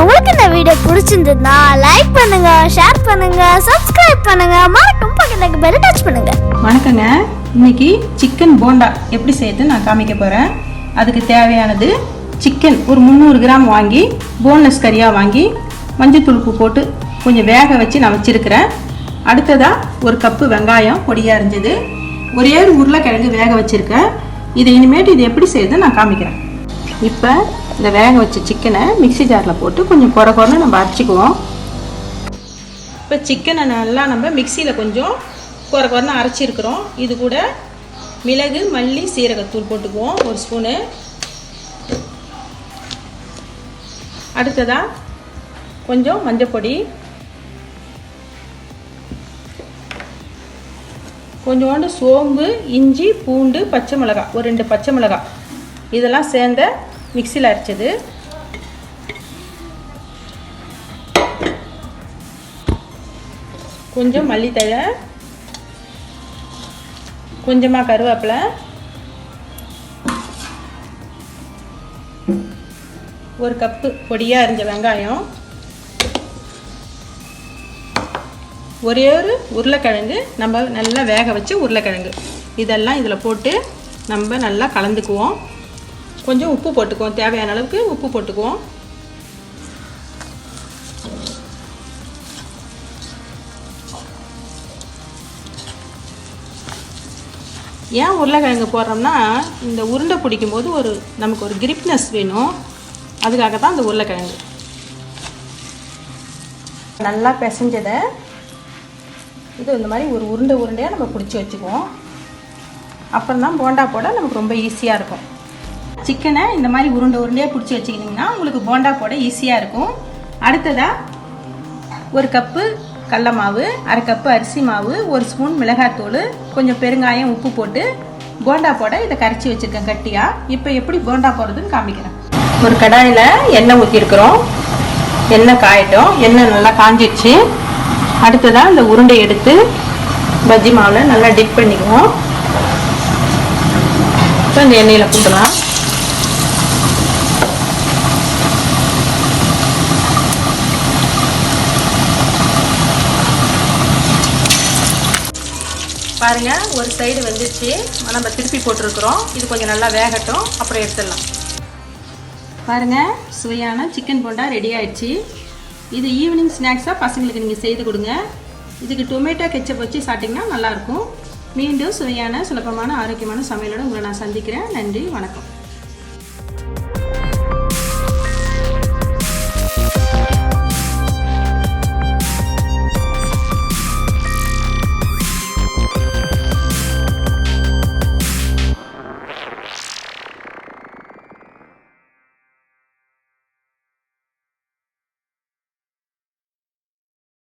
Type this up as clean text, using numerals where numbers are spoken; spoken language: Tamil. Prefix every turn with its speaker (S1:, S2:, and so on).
S1: உங்களுக்கு இந்த வீடியோ பிடிச்சிருந்ததுன்னா லைக் பண்ணுங்க, ஷேர் பண்ணுங்க, சப்ஸ்கிரைப் பண்ணுங்க, மறக்காம பக்கத்துல பெல் டச் பண்ணுங்க.
S2: வணக்கங்க. இன்னைக்கு சிக்கன் போண்டா எப்படி செய்யறது நான் காமிக்க போறேன். அதுக்கு தேவையானது சிக்கன் ஒரு 300 கிராம் வாங்கி போன்லெஸ் கறியா வாங்கி மஞ்சள் தூள் போட்டு கொஞ்சம் வேக வச்சு நான் வச்சிருக்கிறேன். அடுத்ததா ஒரு கப்பு வெங்காயம் பொடியா அரிஞ்சது, ஒரே ஒரு உருளைக்கிழங்கு வேக வச்சிருக்கேன். இதை இனிமேட்டு இது எப்படி செய்யறது நான் காமிக்கிறேன். இப்போ இந்த வேக வச்ச சிக்கனை மிக்சி ஜாரில் போட்டு கொஞ்சம் குறைன்னு நம்ம அரைச்சிக்குவோம். இப்போ சிக்கனை நல்லா நம்ம மிக்சியில் கொஞ்சம் குறைன்னு அரைச்சிருக்கிறோம். இது கூட மிளகு, மல்லி, சீரகத்தூள் போட்டுக்குவோம் ஒரு ஸ்பூனு. அடுத்ததாக கொஞ்சம் மஞ்சப்பொடி, கொஞ்சோண்டு சோம்பு, இஞ்சி, பூண்டு, பச்சை மிளகாய், ஒரு 2 பச்சை மிளகாய், இதெல்லாம் சேர்ந்த மிக்சியில் அரைச்சது. கொஞ்சம் மல்லித்தழை, கொஞ்சமாக கருவேப்பிலை, ஒரு கப்பு பொடியாக அரிஞ்ச வெங்காயம், ஒரே ஒரு உருளைக்கிழங்கு, நம்ம நல்லா வேக வச்சு உருளைக்கிழங்கு, இதெல்லாம் இதில் போட்டு நம்ம நல்லா கலந்துக்குவோம். கொஞ்சம் உப்பு போட்டுக்குவோம், தேவையான அளவுக்கு உப்பு போட்டுக்குவோம். ஏன் உருளைக்கிழங்கு போடுறோம்னா இந்த உருண்டை பிடிக்கும் போது நமக்கு ஒரு கிரிப்னஸ் வேணும், அதுக்காக தான் இந்த உருளைக்கிழங்கு. நல்லா பிசைஞ்சதை இது இந்த மாதிரி ஒரு உருண்டையாக நம்ம பிடிச்சி வச்சுக்குவோம். அப்புறம் தான் போண்டா போட நமக்கு ரொம்ப ஈஸியாக இருக்கும். சிக்கனை இந்த மாதிரி உருண்டையாக பிடிச்சி வச்சுக்கிட்டிங்கன்னா உங்களுக்கு போண்டா போட ஈஸியாக இருக்கும். அடுத்ததாக ஒரு கப்பு கடல மாவு, 1/2 கப்பு அரிசி மாவு, 1 ஸ்பூன் மிளகாய்த்தூள், கொஞ்சம் பெருங்காயம், உப்பு போட்டு போண்டா போட இதை கரைச்சி வச்சுருக்கேன் கட்டியாக. இப்போ எப்படி போண்டா போடுறதுன்னு காமிக்கிறேன். ஒரு கடாயில் எண்ணெய் ஊற்றிருக்கிறோம். எண்ணெய் காயட்டும். எண்ணெய் நல்லா காஞ்சிடுச்சு. அடுத்ததாக இந்த உருண்டை எடுத்து பஜ்ஜி மாவில் நல்லா டிப் பண்ணிக்குவோம். இப்போ இந்த எண்ணெயில் போட்டுக்கலாம். பாருங்க, ஒரு சைடு வந்துச்சு, நம்ம திருப்பி போட்டிருக்கிறோம். இது கொஞ்சம் நல்லா வேகட்டும், அப்புறம் எடுத்துடலாம். பாருங்க, சுவையான சிக்கன் போண்டா ரெடி ஆயிடுச்சு. இது ஈவினிங் ஸ்நாக்ஸாக பசங்களுக்கு நீங்கள் செய்து கொடுங்க. இதுக்கு டொமேட்டோ கெச்சப் வச்சு சாப்பிட்டிங்கன்னா நல்லாயிருக்கும். மீண்டும் சுவையான, சுலபமான, ஆரோக்கியமான சமையலோடு உங்களை நான் சந்திக்கிறேன். நன்றி, வணக்கம்.